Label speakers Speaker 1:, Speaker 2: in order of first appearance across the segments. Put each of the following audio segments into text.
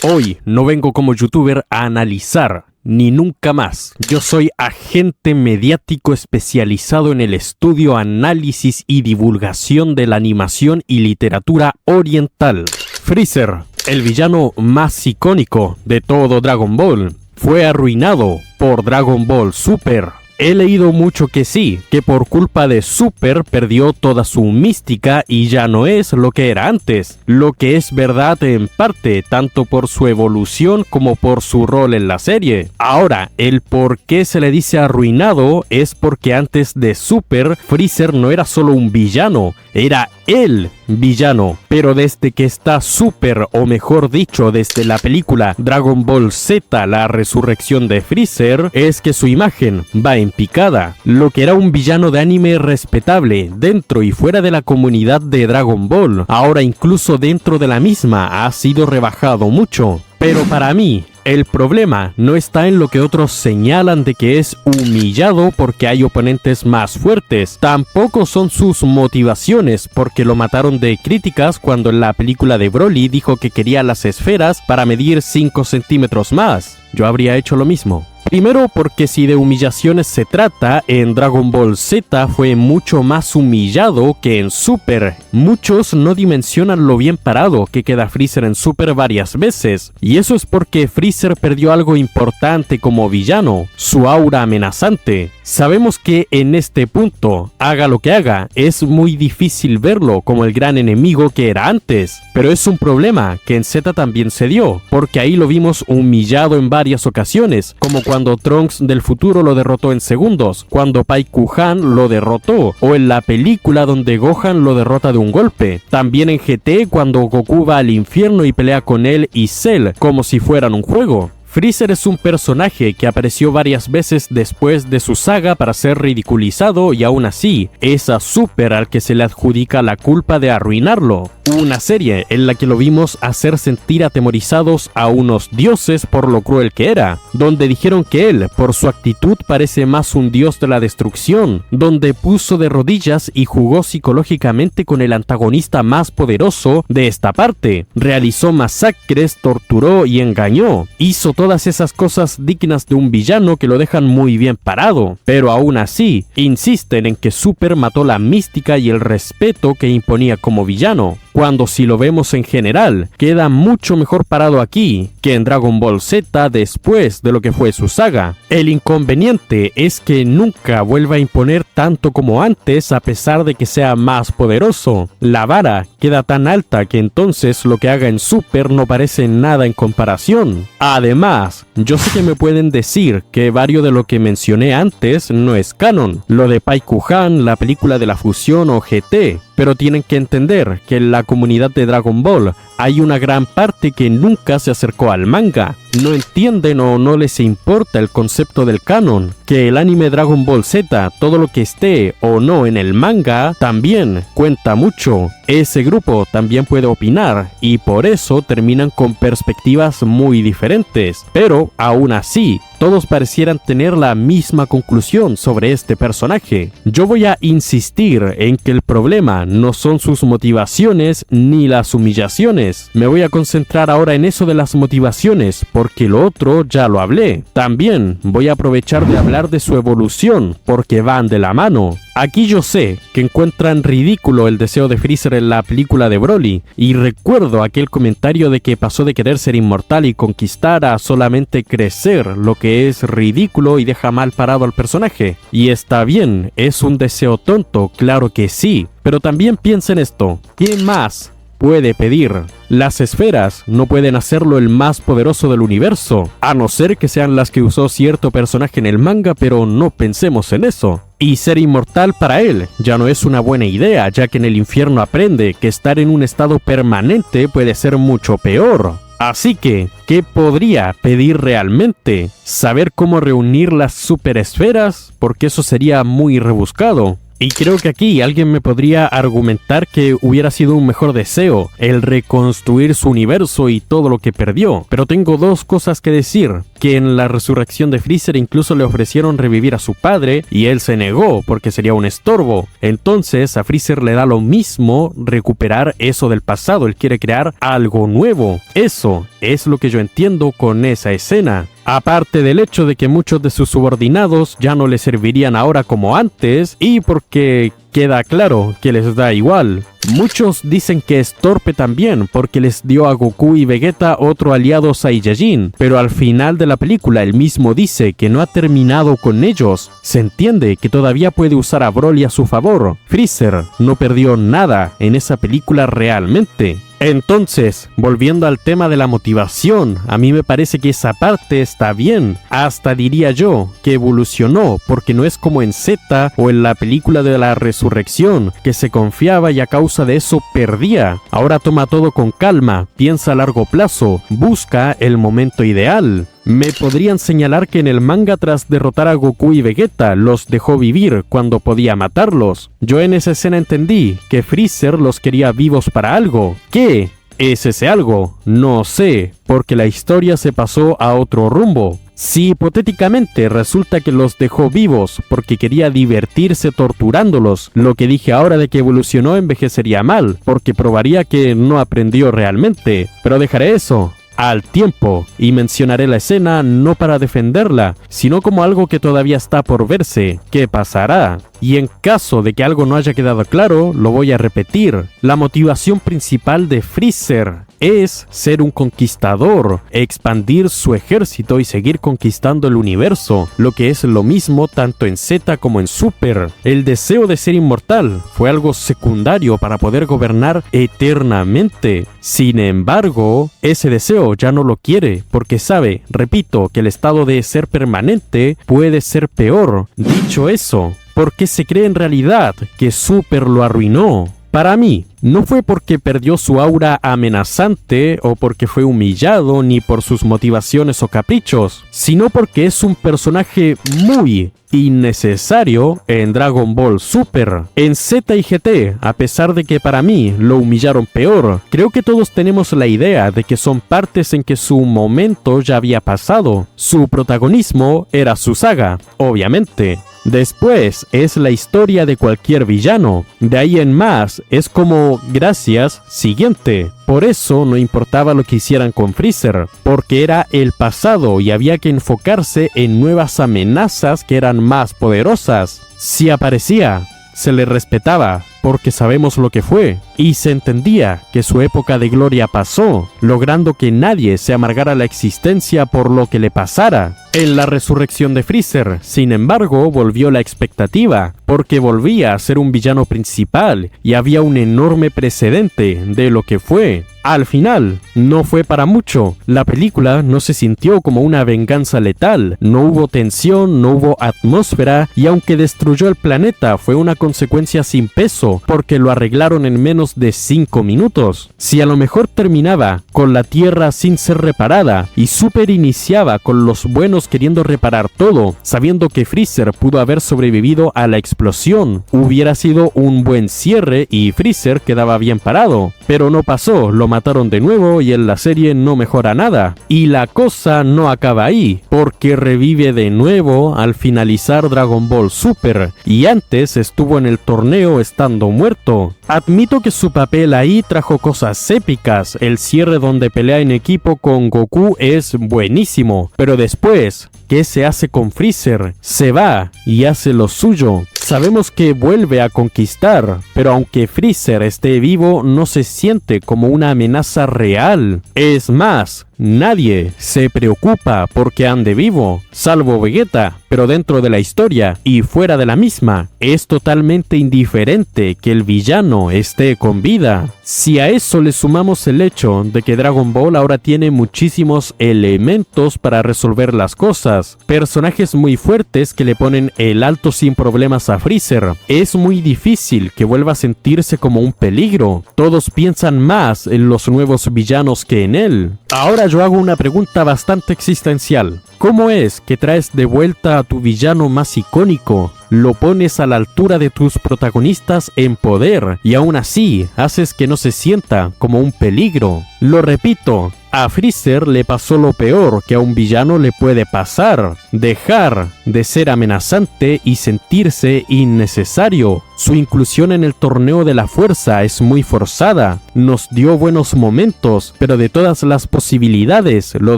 Speaker 1: Hoy no vengo como youtuber a analizar, ni nunca más. Yo soy agente mediático especializado en el estudio, análisis y divulgación de la animación y literatura oriental. Freezer, el villano más icónico de todo Dragon Ball, fue arruinado por Dragon Ball Super. He leído mucho que sí, que por culpa de Super perdió toda su mística y ya no es lo que era antes. Lo que es verdad en parte, tanto por su evolución como por su rol en la serie. Ahora, el por qué se le dice arruinado es porque antes de Super, Freezer no era solo un villano, era el villano. Pero desde que está Super, o mejor dicho, desde la película Dragon Ball Z, la resurrección de Freezer, es que su imagen va en picada. Lo que era un villano de anime respetable dentro y fuera de la comunidad de Dragon Ball, ahora incluso dentro de la misma ha sido rebajado mucho. Pero para mí, el problema no está en lo que otros señalan de que es humillado porque hay oponentes más fuertes. Tampoco son sus motivaciones porque lo mataron de críticas cuando en la película de Broly dijo que quería las esferas para medir 5 centímetros más. Yo habría hecho lo mismo. Primero porque si de humillaciones se trata, en Dragon Ball Z fue mucho más humillado que en Super. Muchos no dimensionan lo bien parado que queda Freezer en Super varias veces, y eso es porque Freezer perdió algo importante como villano, su aura amenazante. Sabemos que en este punto, haga lo que haga, es muy difícil verlo como el gran enemigo que era antes, pero es un problema que en Z también se dio, porque ahí lo vimos humillado en varias ocasiones, como cuando Trunks del futuro lo derrotó en segundos, cuando Pai Kuhan lo derrotó, o en la película donde Gohan lo derrota de un golpe. También en GT cuando Goku va al infierno y pelea con él y Cell como si fueran un juego. Freezer es un personaje que apareció varias veces después de su saga para ser ridiculizado y aún así es a Super al que se le adjudica la culpa de arruinarlo. Una serie en la que lo vimos hacer sentir atemorizados a unos dioses por lo cruel que era, donde dijeron que él, por su actitud, parece más un dios de la destrucción, donde puso de rodillas y jugó psicológicamente con el antagonista más poderoso de esta parte, realizó masacres, torturó y engañó, hizo todas esas cosas dignas de un villano que lo dejan muy bien parado, pero aún así, insisten en que Super mató la mística y el respeto que imponía como villano, cuando si lo vemos en general, queda mucho mejor parado aquí que en Dragon Ball Z después de lo que fue su saga. El inconveniente es que nunca vuelva a imponer tanto como antes a pesar de que sea más poderoso. La vara queda tan alta que entonces lo que haga en Super no parece nada en comparación. Además, yo sé que me pueden decir que varios de lo que mencioné antes no es canon, lo de Pai Kuhan, la película de la fusión o GT, pero tienen que entender que en la comunidad de Dragon Ball hay una gran parte que nunca se acercó al manga. No entienden o no les importa el concepto del canon, que el anime Dragon Ball Z, todo lo que esté o no en el manga, también cuenta mucho. Ese grupo también puede opinar y por eso terminan con perspectivas muy diferentes, pero aún así, todos parecieran tener la misma conclusión sobre este personaje. Yo voy a insistir en que el problema no son sus motivaciones ni las humillaciones. Me voy a concentrar ahora en eso de las motivaciones, porque lo otro ya lo hablé. También voy a aprovechar de hablar de su evolución, porque van de la mano. Aquí yo sé que encuentran ridículo el deseo de Freezer en la película de Broly, y recuerdo aquel comentario de que pasó de querer ser inmortal y conquistar a solamente crecer, lo que es ridículo y deja mal parado al personaje. Y está bien, es un deseo tonto, claro que sí, pero también piensa en esto, ¿qué más puede pedir? Las esferas no pueden hacerlo el más poderoso del universo, a no ser que sean las que usó cierto personaje en el manga, pero no pensemos en eso. Y ser inmortal para él ya no es una buena idea, ya que en el infierno aprende que estar en un estado permanente puede ser mucho peor. Así que, ¿qué podría pedir realmente? ¿Saber cómo reunir las superesferas? Porque eso sería muy rebuscado. Y creo que aquí alguien me podría argumentar que hubiera sido un mejor deseo, el reconstruir su universo y todo lo que perdió. Pero tengo dos cosas que decir. Que en la resurrección de Freezer incluso le ofrecieron revivir a su padre y él se negó porque sería un estorbo. Entonces a Freezer le da lo mismo recuperar eso del pasado, él quiere crear algo nuevo. Eso es lo que yo entiendo con esa escena. Aparte del hecho de que muchos de sus subordinados ya no le servirían ahora como antes y porque queda claro que les da igual. Muchos dicen que es torpe también porque les dio a Goku y Vegeta otro aliado Saiyajin, pero al final de la película él mismo dice que no ha terminado con ellos. Se entiende que todavía puede usar a Broly a su favor. Freezer no perdió nada en esa película realmente. Entonces, volviendo al tema de la motivación, a mí me parece que esa parte está bien. Hasta diría yo que evolucionó, porque no es como en Z o en la película de la resurrección, que se confiaba y a causa de eso perdía. Ahora toma todo con calma, piensa a largo plazo, busca el momento ideal. Me podrían señalar que en el manga tras derrotar a Goku y Vegeta los dejó vivir cuando podía matarlos. Yo en esa escena entendí que Freezer los quería vivos para algo. ¿Qué es ese algo? No sé, porque la historia se pasó a otro rumbo. Si hipotéticamente resulta que los dejó vivos porque quería divertirse torturándolos, lo que dije ahora de que evolucionó envejecería mal, porque probaría que no aprendió realmente. Pero dejaré eso al tiempo y mencionaré la escena no para defenderla, sino como algo que todavía está por verse, qué pasará. Y en caso de que algo no haya quedado claro, lo voy a repetir. La motivación principal de Freezer es ser un conquistador, expandir su ejército y seguir conquistando el universo, lo que es lo mismo tanto en Z como en Super. El deseo de ser inmortal fue algo secundario para poder gobernar eternamente. Sin embargo, ese deseo ya no lo quiere, porque sabe, repito, que el estado de ser permanente puede ser peor. Dicho eso, ¿por qué se cree en realidad que Super lo arruinó? Para mí, no fue porque perdió su aura amenazante o porque fue humillado ni por sus motivaciones o caprichos, sino porque es un personaje muy innecesario en Dragon Ball Super. En Z y GT, a pesar de que para mí lo humillaron peor, creo que todos tenemos la idea de que son partes en que su momento ya había pasado. Su protagonismo era su saga, obviamente. Después es la historia de cualquier villano. De ahí en más es como gracias, siguiente. Por eso no importaba lo que hicieran con Freezer, porque era el pasado y había que enfocarse en nuevas amenazas que eran más poderosas. Si aparecía, se le respetaba, porque sabemos lo que fue, y se entendía que su época de gloria pasó, logrando que nadie se amargara la existencia por lo que le pasara. En la resurrección de Freezer, sin embargo, volvió la expectativa, porque volvía a ser un villano principal y había un enorme precedente de lo que fue. Al final, no fue para mucho. La película no se sintió como una venganza letal, no hubo tensión, no hubo atmósfera, y aunque destruyó el planeta, fue una consecuencia sin peso, porque lo arreglaron en menos de 5 minutos. Si a lo mejor terminaba con la Tierra sin ser reparada, y Super iniciaba con los buenos queriendo reparar todo, sabiendo que Freezer pudo haber sobrevivido a la explosión, hubiera sido un buen cierre y Freezer quedaba bien parado. Pero no pasó, lo mataron de nuevo y en la serie no mejora nada. Y la cosa no acaba ahí, porque revive de nuevo al finalizar Dragon Ball Super, y antes estuvo en el torneo estando muerto. Admito que su papel ahí trajo cosas épicas, el cierre donde pelea en equipo con Goku es buenísimo, pero después, ¿qué se hace con Freezer? Se va y hace lo suyo. Sabemos que vuelve a conquistar, pero aunque Freezer esté vivo, no se siente como una amenaza real. Es más, nadie se preocupa porque ande vivo, salvo Vegeta, pero dentro de la historia y fuera de la misma, es totalmente indiferente que el villano esté con vida. Si a eso le sumamos el hecho de que Dragon Ball ahora tiene muchísimos elementos para resolver las cosas, personajes muy fuertes que le ponen el alto sin problemas a Freezer, es muy difícil que vuelva a sentirse como un peligro. Todos piensan más en los nuevos villanos que en él. Ahora yo hago una pregunta bastante existencial. ¿Cómo es que traes de vuelta a tu villano más icónico? lo pones a la altura de tus protagonistas en poder y aún así haces que no se sienta como un peligro. Lo repito, a Freezer le pasó lo peor que a un villano le puede pasar: dejar de ser amenazante y sentirse innecesario. Su inclusión en el torneo de la fuerza es muy forzada. Nos dio buenos momentos, pero de todas las posibilidades, lo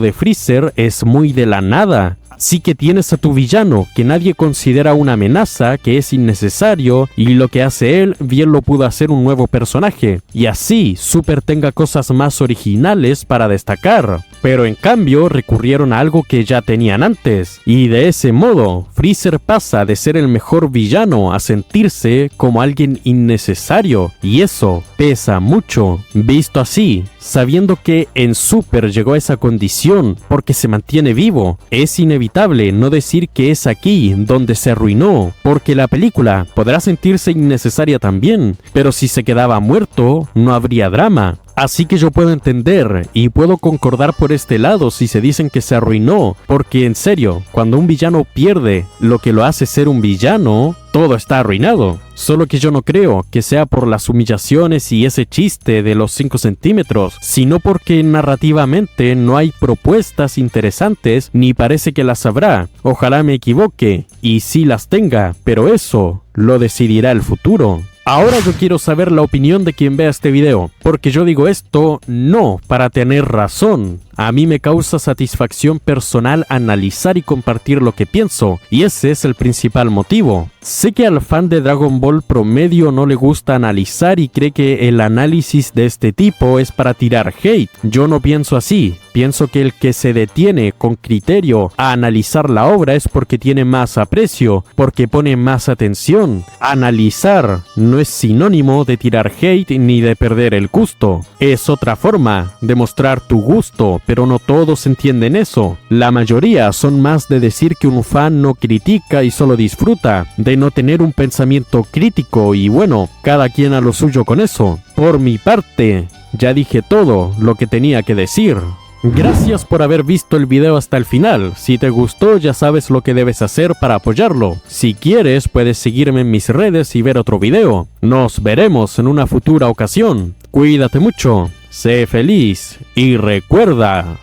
Speaker 1: de Freezer es muy de la nada. Sí que tienes a tu villano, que nadie considera una amenaza, que es innecesario, y lo que hace él, bien lo pudo hacer un nuevo personaje. Y así, Super tenga cosas más originales para destacar. Pero en cambio, recurrieron a algo que ya tenían antes. Y de ese modo, Freezer pasa de ser el mejor villano a sentirse como alguien innecesario. Y eso pesa mucho. Visto así, sabiendo que en Super llegó a esa condición porque se mantiene vivo, es inevitable no decir que es aquí donde se arruinó, porque la película podrá sentirse innecesaria también, pero si se quedaba muerto, no habría drama. Así que yo puedo entender y puedo concordar por este lado si se dicen que se arruinó, porque en serio, cuando un villano pierde lo que lo hace ser un villano, todo está arruinado. Solo que yo no creo que sea por las humillaciones y ese chiste de los 5 centímetros, sino porque narrativamente no hay propuestas interesantes ni parece que las habrá. Ojalá me equivoque y sí las tenga, pero eso lo decidirá el futuro. Ahora yo quiero saber la opinión de quien vea este video, porque yo digo esto no para tener razón. A mí me causa satisfacción personal analizar y compartir lo que pienso, y ese es el principal motivo. Sé que al fan de Dragon Ball promedio no le gusta analizar y cree que el análisis de este tipo es para tirar hate. Yo no pienso así. Pienso que el que se detiene con criterio a analizar la obra es porque tiene más aprecio, porque pone más atención. Analizar no es sinónimo de tirar hate ni de perder el gusto. Es otra forma de mostrar tu gusto, pero no todos entienden eso. La mayoría son más de decir que un fan no critica y solo disfruta, de no tener un pensamiento crítico y bueno, cada quien a lo suyo con eso. Por mi parte, ya dije todo lo que tenía que decir. Gracias por haber visto el video hasta el final. Si te gustó, ya sabes lo que debes hacer para apoyarlo. Si quieres, puedes seguirme en mis redes y ver otro video. Nos veremos en una futura ocasión. Cuídate mucho, sé feliz y recuerda: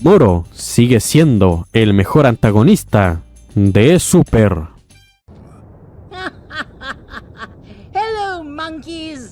Speaker 1: Moro sigue siendo el mejor antagonista de Super.
Speaker 2: Hello, monkeys!